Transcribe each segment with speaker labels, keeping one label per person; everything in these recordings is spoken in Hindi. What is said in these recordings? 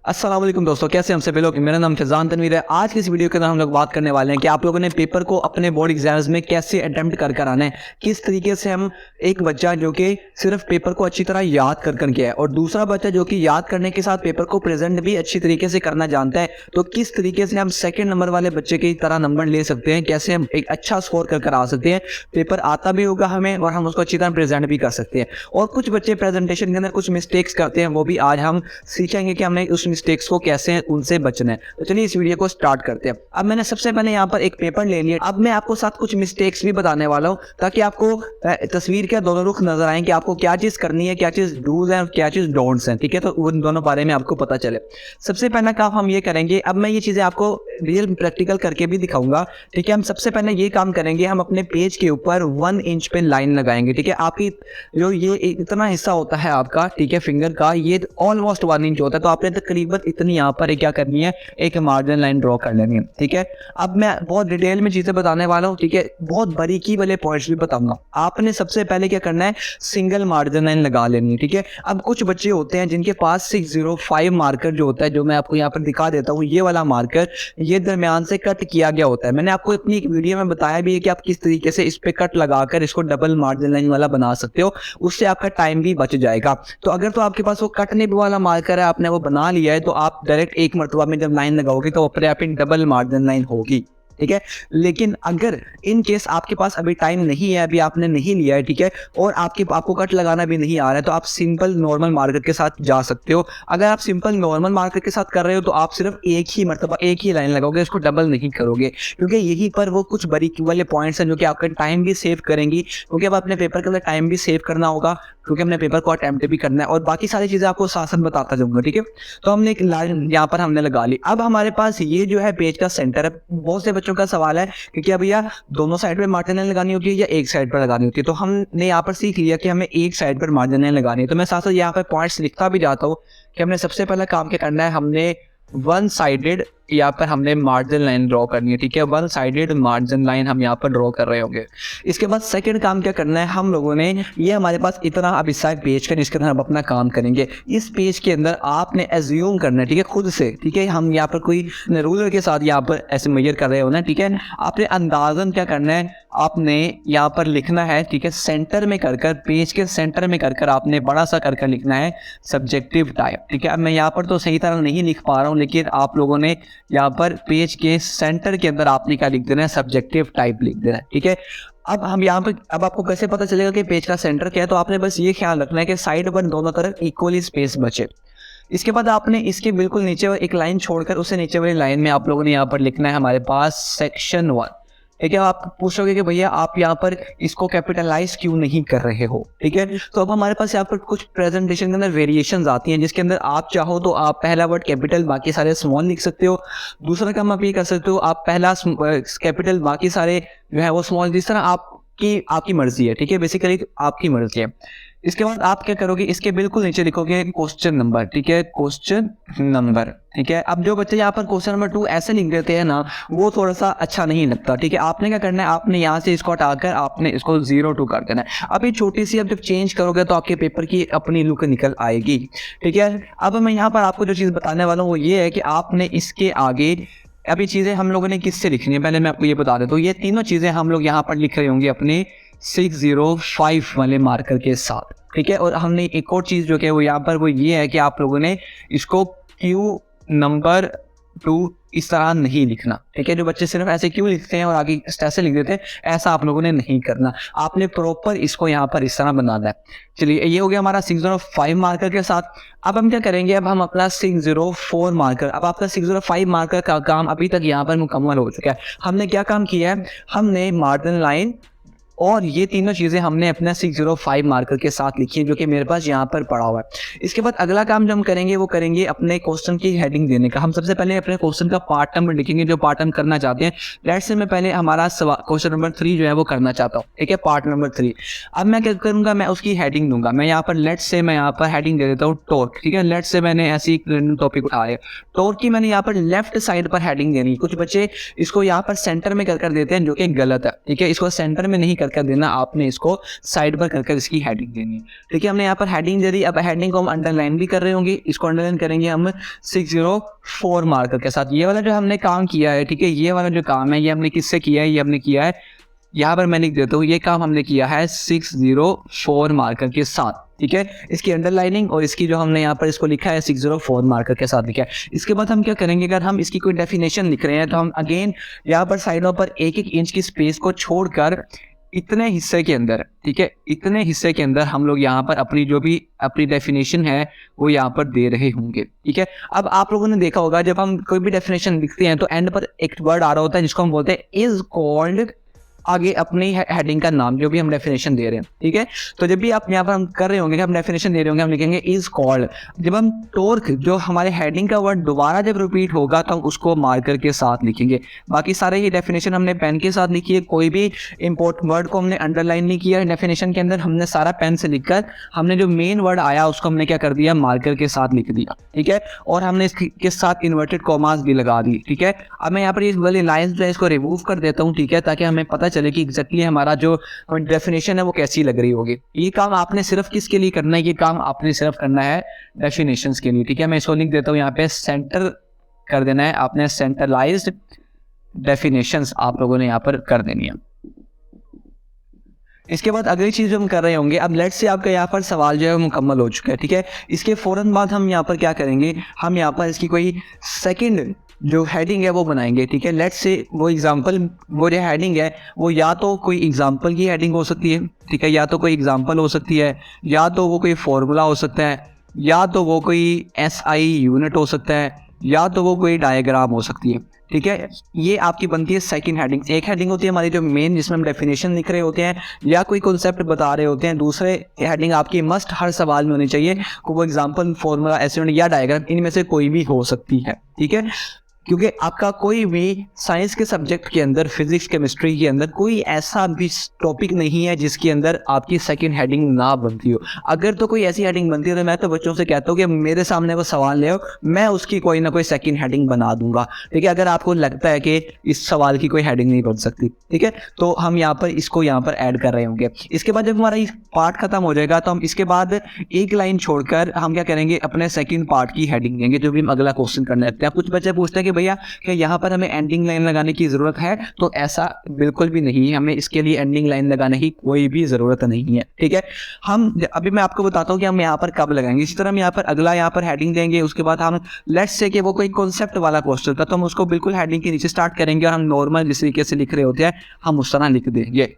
Speaker 1: अस्सलाम वालेकुम दोस्तों, कैसे हम सभी लोग। मेरा नाम फैजान तनवीर है। आज की इस वीडियो के अंदर हम लोग बात करने वाले हैं कि आप लोगों ने पेपर को अपने बोर्ड एग्जाम्स में कैसे अटेम्प्ट कर आना है। किस तरीके से हम एक बच्चा जो कि सिर्फ पेपर को अच्छी तरह याद कर गया है और दूसरा बच्चा जो कि याद करने के साथ पेपर को प्रेजेंट भी अच्छी तरीके से करना जानता है, तो किस तरीके से हम सेकेंड नंबर वाले बच्चे की तरह नंबर ले सकते हैं, कैसे हम एक अच्छा स्कोर कर आ सकते हैं। पेपर आता भी होगा हमें और हम उसको अच्छी तरह प्रेजेंट भी कर सकते हैं। और कुछ बच्चे प्रेजेंटेशन के अंदर कुछ मिस्टेक्स करते हैं, वो भी आज हम सीखेंगे कि हमने उस मिस्टेक्स को कैसे उनसे बचना है। तो चलिए इस वीडियो को स्टार्ट करते हैं। अब मैंने सबसे पहले यहाँ पर एक पेपर ले लिया। अब मैं आपको साथ कुछ मिस्टेक्स भी बताने वाला हूँ ताकि आपको तस्वीर के दोनों रुख नजर आए कि आपको क्या चीज करनी है, क्या चीज डूज है और क्या चीज डोंट्स हैं। ठीक है, तो उन दोनों बारे में आपको पता चले। सबसे पहला काम हम ये करेंगे, अब मैं ये चीजें आपको रियल प्रैक्टिकल करके भी दिखाऊंगा। ठीक है, हम सबसे पहले ये काम करेंगे, हम अपने पेज के ऊपर 1 इंच पे लाइन लगाएंगे। ठीक है, आपकी जो ये इतना हिस्सा होता है आपका, ठीक है, फिंगर का, ये ऑलमोस्ट 1 इंच होता है, तो आपने तकरीबन इतनी यहाँ पर क्या करनी है, एक मार्जिन लाइन ड्रॉ कर लेनी है। ठीक है, अब मैं बहुत डिटेल में चीजें बताने वाला हूँ। ठीक है, बहुत बारीकी वाले पॉइंट्स भी बताऊंगा। आपने सबसे पहले क्या करना है, सिंगल मार्जिन लाइन लगा लेनी है। ठीक है, अब कुछ बच्चे होते हैं जिनके पास 605 मार्कर जो होता है, जो मैं आपको यहाँ पर दिखा देता हूँ, ये वाला मार्कर, ये दरमियान से कट किया गया होता है। मैंने आपको अपनी एक वीडियो में बताया भी है कि आप किस तरीके से इस पे कट लगाकर इसको डबल मार्जिन लाइन वाला बना सकते हो, उससे आपका टाइम भी बच जाएगा। तो अगर तो आपके पास वो कटने वाला मार्कर है, आपने वो बना लिया है, तो आप डायरेक्ट एक मरतबा में जब लाइन लगाओगे तो अपने आप ही डबल मार्जिन लाइन होगी। ठीक है, लेकिन अगर इन केस आपके पास अभी टाइम नहीं है, अभी आपने नहीं लिया है, ठीक है, और आपको कट लगाना भी नहीं आ रहा है, तो आप सिंपल नॉर्मल मार्कर के साथ जा सकते हो। अगर आप सिंपल नॉर्मल मार्कर के साथ कर रहे हो तो आप सिर्फ एक ही मरतबा एक ही लाइन लगाओगे, इसको डबल नहीं करोगे, क्योंकि यही पर वो कुछ बारीकी वाले पॉइंट्स हैं जो कि आपका टाइम भी सेव करेंगी, क्योंकि अब अपने पेपर के अंदर टाइम भी सेव करना होगा, क्योंकि हमने पेपर को अटेम्प्ट भी करना है और बाकी सारी चीजें आपको साथ साथ बताता जाऊंगा। ठीक है, तो हमने एक लाइन यहाँ पर हमने लगा ली। अब हमारे पास ये जो है पेज का सेंटर है। बहुत से बच्चों का सवाल है कि क्या भैया दोनों साइड पे मार्जिन लाइन लगानी होती है या एक साइड पर लगानी होती है। तो हमने यहाँ पर सीख लिया कि हमें एक साइड पर मार्जिन लाइन लगानी है। तो मैं साथ साथ यहाँ पर पॉइंट्स लिखता भी जाता हूँ कि हमने सबसे पहला काम क्या करना है, हमने वन साइडेड यहाँ पर हमने मार्जिन लाइन ड्रॉ करनी है। ठीक है, वन साइडेड मार्जिन लाइन हम यहाँ पर ड्रॉ कर रहे होंगे। इसके बाद सेकंड काम क्या करना है, हम लोगों ने ये हमारे पास इतना अब इस साइड पेज का, जिसके अंदर हम अपना काम करेंगे। इस पेज के अंदर आपने एज्यूम करना है, ठीक है, खुद से। ठीक है, हम यहाँ पर कोई रूलर के साथ यहाँ पर ऐसे मेजर कर रहे हो ना, ठीक है, आपने अंदाजन क्या करना है, आपने यहाँ पर लिखना है, ठीक है, सेंटर में कर पेज के सेंटर में कर आपने बड़ा सा कर लिखना है सब्जेक्टिव टाइप। ठीक है, अब मैं यहाँ पर तो सही तरह नहीं लिख पा रहा हूँ, लेकिन आप लोगों ने यहाँ पर पेज के सेंटर के अंदर आपने क्या लिख देना है, सब्जेक्टिव टाइप लिख देना है। ठीक है, अब हम यहाँ पे, अब आपको कैसे पता चलेगा कि पेज का सेंटर क्या है, तो आपने बस ये ख्याल रखना है कि साइड पर दोनों तरफ इक्वली स्पेस बचे। इसके बाद आपने इसके बिल्कुल नीचे एक लाइन छोड़कर उससे नीचे वाली लाइन में आप लोगों ने यहाँ पर लिखना है हमारे पास सेक्शन 1। ठीक है, आप पूछोगे कि भैया आप यहाँ पर इसको कैपिटलाइज क्यों नहीं कर रहे हो। ठीक है, तो अब हमारे पास यहाँ पर कुछ प्रेजेंटेशन के अंदर वेरिएशंस आती हैं, जिसके अंदर आप चाहो तो आप पहला वर्ड कैपिटल बाकी सारे स्मॉल लिख सकते हो। दूसरा काम आप ये कर सकते हो, आप पहला कैपिटल बाकी सारे जो है वो स्मॉल, जिस तरह आपकी मर्जी है। ठीक है, बेसिकली आपकी मर्जी है। इसके बाद आप क्या करोगे, इसके बिल्कुल नीचे लिखोगे क्वेश्चन नंबर। ठीक है, क्वेश्चन नंबर। ठीक है, अब जो बच्चे यहाँ पर क्वेश्चन नंबर 2 ऐसे लिख देते हैं ना, वो थोड़ा सा अच्छा नहीं लगता। ठीक है, आपने क्या करना है, आपने यहाँ से इसको हटाकर आपने इसको 02 कर देना है। अब ये छोटी सी, अब जब चेंज करोगे तो आपके पेपर की अपनी लुक निकल आएगी। ठीक है, अब मैं यहाँ पर आपको जो चीज़ बताने वाला हूँ वो ये है कि आपने इसके आगे, अभी चीज़ें हम लोगों ने किससे लिखनी है, पहले मैं आपको ये बता देता हूँ। ये तीनों चीज़ें हम लोग यहाँ पर लिख रहे होंगे अपने 605 वाले मार्कर के साथ। ठीक है, और हमने एक और चीज़ जो कि वो यहाँ पर वो ये है कि आप लोगों ने इसको Q नंबर 2 इस तरह नहीं लिखना। ठीक है, जो बच्चे सिर्फ ऐसे क्यों लिखते हैं और आगे ऐसे लिख देते हैं, ऐसा आप लोगों ने नहीं करना। आपने प्रॉपर इसको यहाँ पर इस तरह बनाना है। चलिए, ये हो गया हमारा 605 मार्कर के साथ। अब हम क्या करेंगे, अब हम अपना 604 मार्कर, अब आपका 605 मार्कर का काम अभी तक यहाँ पर मुकम्मल हो चुका है। हमने क्या काम किया है, हमने मार्जिन लाइन और ये तीनों चीज़ें हमने अपना 605 मार्कर के साथ लिखी है, जो कि मेरे पास यहाँ पर पड़ा हुआ है। इसके बाद अगला काम जो हम करेंगे वो करेंगे अपने क्वेश्चन की हेडिंग देने का। हम सबसे पहले अपने क्वेश्चन का पार्ट नंबर लिखेंगे, जो पार्ट हम करना चाहते हैं। लेट्स से मैं पहले हमारा क्वेश्चन नंबर 3 जो है वो करना चाहता हूँ। ठीक है, पार्ट नंबर 3। अब मैं क्या करूँगा, मैं उसकी हेडिंग दूंगा। मैं यहाँ पर लेट्स से मैं यहाँ पर हेडिंग दे देता हूँ टॉर्क। ठीक है, लेट्स से मैंने ऐसी टॉपिक उठाया, टॉर्क की मैंने यहाँ पर लेफ्ट साइड पर हेडिंग देनी। कुछ बच्चे इसको यहाँ पर सेंटर में कर देते हैं, जो कि गलत है। ठीक है, इसको सेंटर में नहीं कर देना, आपने इसको साइड पर कर इसकी हेडिंग देनी है। ठीक है, हमने यहाँ पर हेडिंग दे दी। अब हेडिंग को हम अंडरलाइन भी कर रहे होंगे, इसको अंडरलाइन करेंगे हम 604 मार्कर के साथ। ये वाला जो हमने काम किया है, ठीक है, ये वाला जो काम है ये हमने किससे किया है, ये हमने किया है, यहाँ पर मैं लिख देता हूँ, ये काम हमने किया है 604 मार्कर के साथ। ठीक है, इसकी अंडरलाइनिंग और इसकी जो हमने यहाँ पर इसको लिखा है 604 मार्कर के साथ लिखा है। इसके बाद हम क्या करेंगे, अगर हम इसकी कोई डेफिनेशन लिख रहे हैं तो हम अगेन यहाँ पर साइडों पर 1-1 इंच की स्पेस को छोड़कर इतने हिस्से के अंदर, ठीक है, इतने हिस्से के अंदर हम लोग यहाँ पर अपनी जो भी अपनी डेफिनेशन है वो यहाँ पर दे रहे होंगे। ठीक है, अब आप लोगों ने देखा होगा जब हम कोई भी डेफिनेशन लिखते हैं तो एंड पर एक वर्ड आ रहा होता है जिसको हम बोलते हैं इज कॉल्ड, आगे अपनी हेडिंग का नाम जो भी हम डेफिनेशन दे रहे हैं। ठीक है, तो जब भी आप यहाँ पर हम कर रहे होंगे, हम डेफिनेशन दे रहे होंगे, हम लिखेंगे इज कॉल्ड। जब हम टॉर्क जो हमारे हेडिंग का वर्ड दोबारा जब रिपीट होगा तो हम उसको मार्कर के साथ लिखेंगे। बाकी सारे ही डेफिनेशन हमने पेन के साथ लिखी है, कोई भी इंपॉर्टेंट वर्ड को हमने अंडरलाइन नहीं किया डेफिनेशन के अंदर, हमने सारा पेन से लिखकर हमने जो मेन वर्ड आया उसको हमने क्या कर दिया, मार्कर के साथ लिख दिया। ठीक है, और हमने इसके साथ इन्वर्टेड कॉमास भी लगा दी। ठीक है, अब मैं यहाँ पर इस वाली लाइंस जो है इसको रिमूव कर देता हूँ। ठीक है, ताकि हमें पता चले कि एग्जैक्टली हमारा जो डेफिनेशन है वो कैसी लग रही होगी। ये काम आपने सिर्फ किसके लिए करना है, ये काम आपने सिर्फ करना है डेफिनेशंस के लिए। ठीक है, मैं इसको लिख देता हूँ यहाँ पे, सेंटर कर देना है आपने, सेंट्रलाइज्ड डेफिनेशंस आप लोगों ने यहाँ पर कर देनी है। इसके बाद अगली चीज हम कर रहे होंगे, अब लेट्स से आपका यहाँ पर सवाल जो है मुकम्मल हो चुका है। ठीक है, इसके फौरन बाद हम यहाँ पर क्या करेंगे, हम यहाँ पर इसकी कोई सेकंड जो हेडिंग है वो बनाएंगे। ठीक है, लेट्स से वो एग्जांपल, वो जो हेडिंग है वो या तो कोई एग्जांपल की हेडिंग हो सकती है, ठीक है, या तो कोई एग्जांपल हो सकती है, या तो वो कोई फॉर्मूला हो सकता है, या तो वो कोई SI यूनिट हो सकता है, या तो वो कोई डायग्राम हो सकती है। ठीक है, ये आपकी बनती है सेकंड हेडिंग। एक हेडिंग होती है हमारी जो मेन, जिसमें हम डेफिनेशन लिख रहे होते हैं या कोई कॉन्सेप्ट बता रहे होते हैं। दूसरे हेडिंग आपकी मस्ट हर सवाल में होनी चाहिए, वो एग्जांपल, फॉर्मूला, एस्टिमेट या डायग्राम, इनमें से कोई भी हो सकती है। ठीक है, क्योंकि आपका कोई भी साइंस के सब्जेक्ट के अंदर, फिजिक्स, केमिस्ट्री के अंदर कोई ऐसा भी टॉपिक नहीं है जिसके अंदर आपकी सेकंड हेडिंग ना बनती हो। अगर तो कोई ऐसी हेडिंग बनती है तो मैं तो बच्चों से कहता हूँ कि मेरे सामने वो सवाल ले आओ, मैं उसकी कोई ना कोई सेकंड हेडिंग बना दूंगा। ठीक है, अगर आपको लगता है कि इस सवाल की कोई हेडिंग नहीं बन सकती, ठीक है, तो हम यहाँ पर इसको यहाँ पर ऐड कर रहे होंगे। इसके बाद जब हमारा पार्ट खत्म हो जाएगा तो हम इसके बाद एक लाइन छोड़कर हम क्या करेंगे, अपने सेकंड पार्ट की हेडिंग देंगे, जो भी हम अगला क्वेश्चन करने लगते हैं। कुछ बच्चे पूछते हैं कि भैया कि यहाँ पर हमें एंडिंग लाइन लगाने की ज़रूरत है, तो ऐसा बिल्कुल भी नहीं है, हमें इसके लिए एंडिंग लाइन लगाने की कोई भी ज़रूरत नहीं है। ठीक है, हम अभी मैं आपको बताता हूँ कि हम यहाँ पर कब लगाएंगे। इसी तरह हम यहाँ पर अगला यहाँ पर हेडिंग देंगे, उसके बाद हम लेट्स से कि वो कोई कॉन्सेप्ट वाला क्वेश्चन था तो हम उसको बिल्कुल हेडिंग के नीचे स्टार्ट करेंगे और हम नॉर्मल जिस तरीके से लिख रहे होते हैं हम उस तरह लिख देंगे।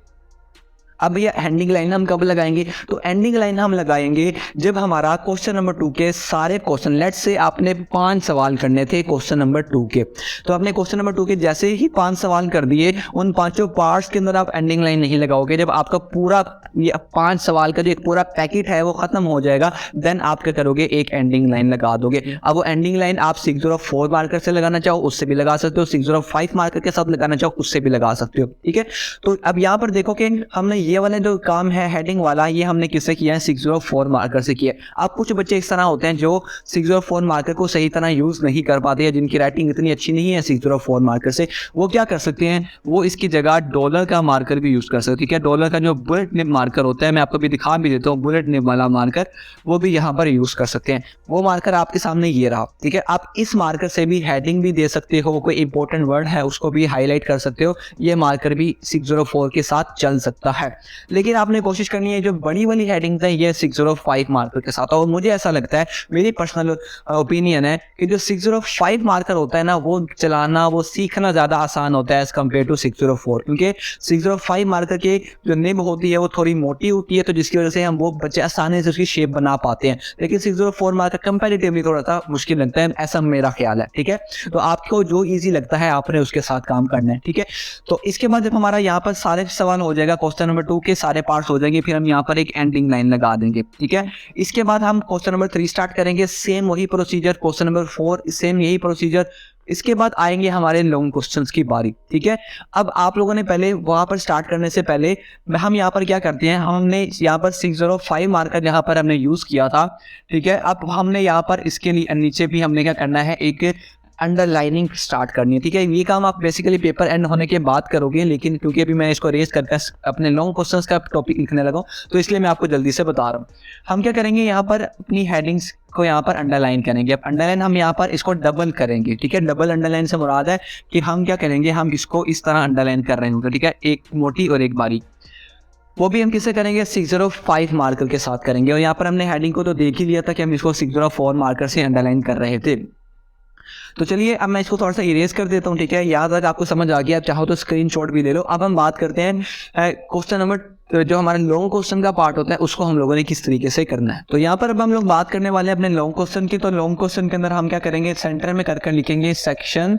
Speaker 1: अब ये एंडिंग लाइन हम कब लगाएंगे, तो एंडिंग लाइन हम लगाएंगे जब हमारा क्वेश्चन नंबर 2 के सारे क्वेश्चन, लेट्स से आपने 5 सवाल करने थे क्वेश्चन नंबर 2 के, तो आपने क्वेश्चन नंबर 2 के जैसे ही 5 सवाल कर दिए, उन 5 पार्ट्स के अंदर आप एंडिंग लाइन नहीं लगाओगे। जब आपका पूरा ये 5 सवाल का जो एक पूरा पैकेट है वो खत्म हो जाएगा, देन आप क्या करोगे, एक एंडिंग लाइन लगा दोगे। अब वो एंडिंग लाइन आप 604 मार्कर से लगाना चाहो उससे भी लगा सकते हो, 605 मार्कर के साथ लगाना चाहो उससे भी लगा सकते हो। ठीक है, तो अब यहाँ पर देखो कि हमने ये वाला जो काम है हेडिंग वाला, ये हमने किससे किया है, 604 मार्कर से किया है। अब कुछ बच्चे इस तरह होते हैं जो 604 मार्कर को सही तरह यूज नहीं कर पाते हैं, जिनकी राइटिंग इतनी अच्छी नहीं है 604 मार्कर से, वो क्या कर सकते हैं, वो इसकी जगह डॉलर का मार्कर भी यूज कर सकते हैं। ठीक है, डॉलर का जो बुलेट निब मार्कर होता है, मैं आपको भी दिखा भी देता हूँ, बुलेट निब वाला मार्कर, वो भी यहाँ पर यूज कर सकते हैं। वो मार्कर आपके सामने ये रहा। ठीक है, आप इस मार्कर से भी हेडिंग भी दे सकते हो, कोई इंपॉर्टेंट वर्ड है उसको भी हाईलाइट कर सकते हो, ये मार्कर भी 604 के साथ चल सकता है। लेकिन आपने कोशिश करनी है जो बड़ी वाली हेडिंग है ये 605 मार्कर के साथ। और मुझे ऐसा लगता है, मेरी पर्सनल ओपिनियन है कि जो 605 मार्कर होता है ना, वो चलाना, वो सीखना ज़्यादा आसान होता है एज कम्पेयर टू 604, क्योंकि 605 मार्कर की जो निब होती है वो थोड़ी मोटी होती है, तो जिसकी वजह से हम वो बच्चे आसानी से उसकी शेप बना पाते हैं। लेकिन 604 मार्कर कंपैरेटिवली थोड़ा सा मुश्किल लगता है, ऐसा मेरा ख्याल है। ठीक है, तो आपको जो ईजी लगता है आपने उसके साथ काम करना है। ठीक है, तो इसके बाद जब हमारा यहाँ पर सारे सवाल हो जाएगा, क्वेश्चन नंबर 2 के सारे पार्ट्स हो जाएंगे, फिर हम यहाँ पर एक एंडिंग लाइन लगा देंगे। ठीक है, इसके बाद हम क्वेश्चन नंबर 3 स्टार्ट करेंगे, सेम वही प्रोसीजर, क्वेश्चन नंबर 4 सेम यही प्रोसीजर। इसके बाद आएंगे हमारे लॉन्ग क्वेश्चंस की बारी। ठीक है, अब आप लोगों ने पहले वहाँ पर स्टार्ट करने से पहले हम यहाँ पर क्या करते हैं, हमने यहाँ पर 605 मार्कर यहाँ पर हमने यूज़ किया था। ठीक है, अब हमने यहाँ पर इसके लिए नीचे भी हमने क्या करना है, एक अंडरलाइनिंग स्टार्ट करनी है, ठीक है। ये काम आप बेसिकली पेपर एंड होने के बाद करोगे, लेकिन क्योंकि अभी मैं इसको रेस करके अपने लॉन्ग क्वेश्चंस का टॉपिक लिखने लगा हूँ, तो इसलिए मैं आपको जल्दी से बता रहा हूँ। हम क्या करेंगे, यहाँ पर अपनी हेडिंग्स को यहाँ पर अंडरलाइन करेंगे। अब अंडरलाइन हम यहाँ पर इसको डबल करेंगे, ठीक है। डबल अंडरलाइन से मुराद है कि हम क्या करेंगे, हम इसको इस तरह अंडरलाइन कर रहे होंगे, ठीक है, एक मोटी और एक बारीक। वो भी हम किससे करेंगे, 605 मार्कर के साथ करेंगे। और यहाँ पर हमने हेडिंग को तो देख ही लिया था कि हम इसको 604 मार्कर से अंडरलाइन कर रहे थे। तो चलिए अब मैं इसको थोड़ा सा इरेज कर देता हूँ, ठीक है। यहाँ तक आपको समझ आ गया, आप चाहो तो स्क्रीनशॉट भी ले लो। अब हम बात करते हैं क्वेश्चन नंबर, जो हमारे लॉन्ग क्वेश्चन का पार्ट होता है उसको हम लोगों ने किस तरीके से करना है। तो यहाँ पर अब हम लोग बात करने वाले हैं अपने लॉन्ग क्वेश्चन की। तो लॉन्ग क्वेश्चन के अंदर हम क्या करेंगे, सेंटर में कर लिखेंगे सेक्शन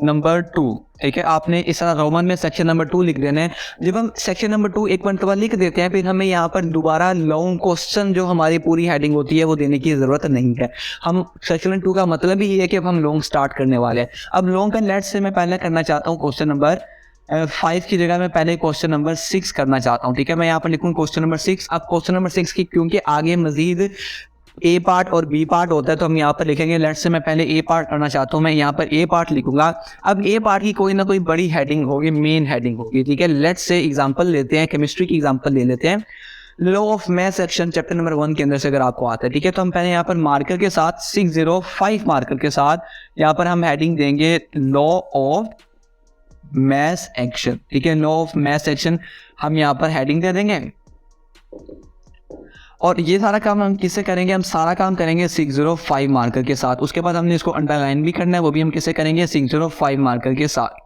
Speaker 1: नंबर 2, ठीक है। आपने इस तरह रोमन में सेक्शन नंबर 2 लिख देना है। जब हम सेक्शन नंबर 2 एक मरतबा लिख देते हैं, फिर हमें यहाँ पर दोबारा लॉन्ग क्वेश्चन जो हमारी पूरी हेडिंग होती है वो देने की ज़रूरत नहीं है। हम सेक्शन 2 का मतलब ही ये है कि अब हम लॉन्ग स्टार्ट करने वाले हैं। अब लॉन्ग का लेट्स से मैं पहले करना चाहता हूँ क्वेश्चन नंबर 5 की जगह मैं पहले क्वेश्चन नंबर 6 करना चाहता हूँ, ठीक है। मैं यहाँ पर लिखूँ क्वेश्चन नंबर 6। अब क्वेश्चन नंबर 6 की क्योंकि आगे मजीद ए पार्ट और बी पार्ट होता है, तो हम यहाँ पर लिखेंगे लेट्स से मैं पहले ए पार्ट करना चाहता हूँ, मैं यहाँ पर ए पार्ट लिखूंगा। अब ए पार्ट की कोई ना कोई बड़ी हेडिंग होगी, मेन हेडिंग होगी, ठीक है। लेट्स से एग्जांपल लेते हैं, केमिस्ट्री की एग्जांपल ले लेते हैं। Law of math section chapter number 1 के अंदर से अगर आपको आता है, ठीक है, तो हम पहले यहाँ पर मार्कर के साथ 605 मार्कर के साथ यहाँ पर हम हेडिंग देंगे लॉ ऑफ मैथ एक्शन, ठीक है। लॉ ऑफ मैथ सेक्शन हम यहाँ पर हेडिंग दे देंगे। और ये सारा काम हम किससे करेंगे, हम सारा काम करेंगे 605 मार्कर के साथ। उसके बाद हमने इसको अंडरलाइन भी करना है, वो भी हम किससे करेंगे, 605 मार्कर के साथ।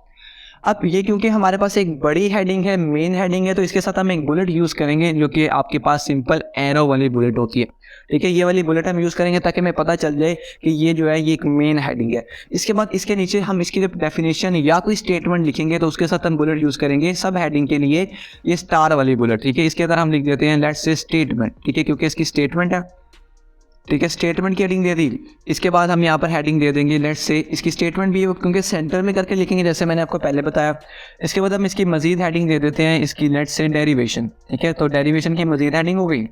Speaker 1: अब ये क्योंकि हमारे पास एक बड़ी हेडिंग है, मेन हेडिंग है, तो इसके साथ हम एक बुलेट यूज़ करेंगे जो कि आपके पास सिंपल एरो वाली बुलेट होती है, ठीक है। ये वाली बुलेट हम यूज़ करेंगे ताकि हमें पता चल जाए कि ये जो है ये एक मेन हेडिंग है। इसके बाद इसके नीचे हम इसकी डेफिनेशन या कोई स्टेटमेंट लिखेंगे, तो उसके साथ हम बुलेट यूज़ करेंगे सब हेडिंग के लिए ये स्टार वाली बुलेट, ठीक है। इसके अंदर हम लिख देते हैं लेट्स से स्टेटमेंट, ठीक है, क्योंकि इसकी स्टेटमेंट है, ठीक है। स्टेटमेंट की हेडिंग दे दी। इसके बाद हम यहाँ पर हेडिंग दे देंगे लेट्स से इसकी स्टेटमेंट भी है, क्योंकि सेंटर में करके लिखेंगे जैसे मैंने आपको पहले बताया। इसके बाद हम इसकी मजीद हेडिंग दे देते हैं इसकी लेट्स से डेरिवेशन, ठीक है। तो डेरिवेशन की मजीद हेडिंग हो गई।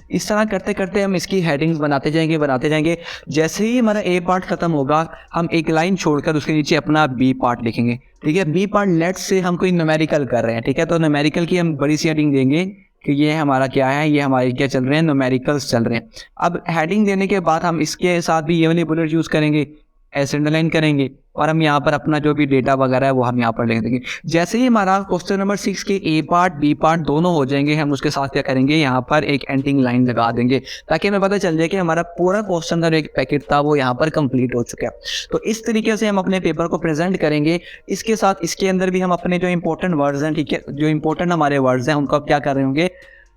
Speaker 1: इस तरह करते करते हम इसकी हेडिंग्स बनाते जाएंगे। जैसे ही हमारा ए पार्ट खत्म होगा, हम एक लाइन छोड़कर उसके नीचे अपना बी पार्ट लिखेंगे, ठीक है। बी पार्ट लेट्स से हम कोई न्यूमेरिकल कर रहे हैं, ठीक है, तो न्यूमेरिकल की हम बड़ी सी हेडिंग देंगे कि ये हमारा क्या है, ये हमारे क्या चल रहे हैं, न्यूमेरिकल्स चल रहे हैं। अब हेडिंग देने के बाद हम इसके साथ भी ये वाली बुलेट यूज़ करेंगे, ऐसे अंडरलाइन करेंगे, और हम यहाँ पर अपना जो भी डेटा वगैरह है वो हम यहाँ पर लिख देंगे। जैसे ही हमारा क्वेश्चन नंबर 6 के ए पार्ट बी पार्ट दोनों हो जाएंगे, हम उसके साथ क्या करेंगे, यहाँ पर एक एंडिंग लाइन लगा देंगे ताकि हमें पता चल जाए कि हमारा पूरा क्वेश्चन का जो एक पैकेट था वो यहाँ पर कंप्लीट हो चुका है। तो इस तरीके से हम अपने पेपर को प्रेजेंट करेंगे। इसके साथ इसके अंदर भी हम अपने जो इंपॉर्टेंट वर्ड्स हैं, ठीक है, जो इंपॉर्टेंट हमारे वर्ड्स हैं उनको आप क्या कर रहे होंगे,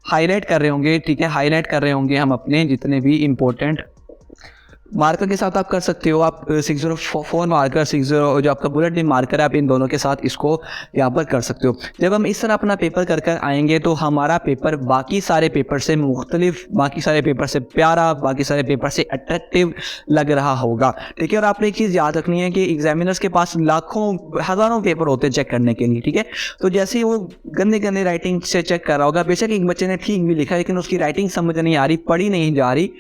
Speaker 1: हाईलाइट कर रहे होंगे, ठीक है। हाईलाइट कर रहे होंगे हम अपने जितने भी इंपॉर्टेंट मार्कर के साथ आप कर सकते हो। आप 604 मार्कर 60 जो आपका बुलेट भी मार्कर है, आप इन दोनों के साथ इसको यहाँ पर कर सकते हो। जब हम इस तरह अपना पेपर कर आएंगे तो हमारा पेपर बाकी सारे पेपर से मुख्तलिफ, बाकी सारे पेपर से प्यारा, बाकी सारे पेपर से अट्रैक्टिव लग रहा होगा, ठीक है। और आपने एक चीज़ याद रखनी है कि एग्जामिनर्स के पास लाखों हज़ारों पेपर होते हैं चेक करने के लिए, ठीक है। तो जैसे ही वो गंदे राइटिंग से चेक कर रहा होगा, बेशक एक बच्चे ने ठीक भी लिखा लेकिन उसकी राइटिंग समझ नहीं आ रही, पढ़ी नहीं जा रही,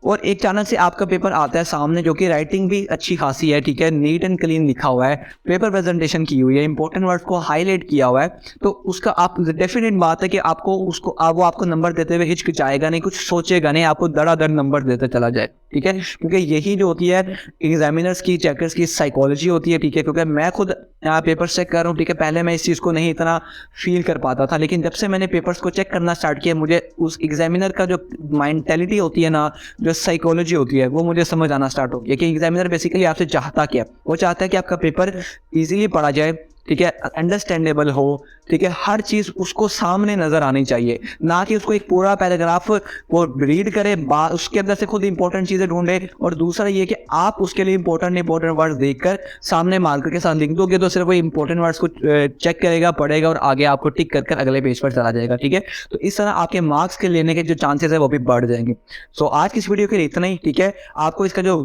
Speaker 1: और एक अचानक से आपका पेपर आता है सामने जो कि राइटिंग भी अच्छी खासी है, ठीक है, नीट एंड क्लीन लिखा हुआ है, पेपर प्रेजेंटेशन की हुई है, इंपॉर्टेंट वर्ड को हाईलाइट किया हुआ है, तो उसका आप डेफिनेट बात है कि आपको उसको वो आपको नंबर देते हुए हिचकिचाएगा नहीं, कुछ सोचेगा नहीं, आपको धड़ाधड़ नंबर देते चला जाए, ठीक है। क्योंकि यही जो होती है एग्जामिनर्स की, चेकर्स की साइकोलॉजी होती है, ठीक है। क्योंकि मैं खुद यहाँ पेपर चेक कर रहा हूँ, ठीक है, पहले मैं इस चीज़ को नहीं इतना फील कर पाता था, लेकिन जब से मैंने पेपर्स को चेक करना स्टार्ट किया, मुझे उस एग्जामिनर का जो मेंटालिटी होती है ना, जो साइकोलॉजी होती है, वो मुझे समझ आना स्टार्ट हो गया कि एग्जामिनर बेसिकली आपसे चाहता क्या, वो चाहता है कि आपका पेपर इजीली पढ़ा जाए, ठीक है, अंडरस्टैंडेबल हो, ठीक है, हर चीज़ उसको सामने नज़र आनी चाहिए, ना कि उसको एक पूरा पैराग्राफ वो रीड करे, उसके अंदर से खुद इंपॉर्टेंट चीज़ें ढूंढे। और दूसरा ये कि आप उसके लिए इंपॉर्टेंट वर्ड्स देखकर सामने मार्कर के साथ लिख दोगे तो सिर्फ वो इंपॉर्टेंट वर्ड्स को चेक करेगा, पढ़ेगा और आगे आपको टिक कर अगले पेज पर चला जाएगा, ठीक है। तो इस तरह आपके मार्क्स के लेने के जो चांसेस है वो भी बढ़ जाएंगे। सो आज की इस वीडियो के लिए इतना ही, ठीक है। आपको इसका जो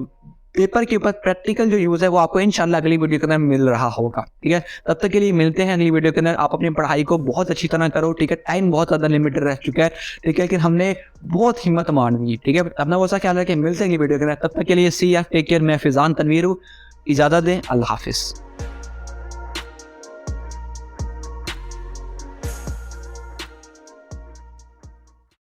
Speaker 1: पेपर के ऊपर प्रैक्टिकल जो यूज़ है वो आपको इंशाल्लाह अगली वीडियो के अंदर मिल रहा होगा, ठीक है। तब तक के लिए मिलते हैं अगली वीडियो के अंदर। आप अपनी पढ़ाई को बहुत अच्छी तरह करो, ठीक है। टाइम बहुत ज़्यादा लिमिटेड रह चुका है, ठीक है, लेकिन हमने बहुत हिम्मत मारनी है, ठीक है। अपना वो सा ख्याल रखें, मिलते हैं अगली वीडियो के अंदर। तब तक के लिए सी या टेक केयर। मैं फिजान तनवीर हूँ। इजाज़त दें। अल्लाह हाफिज़।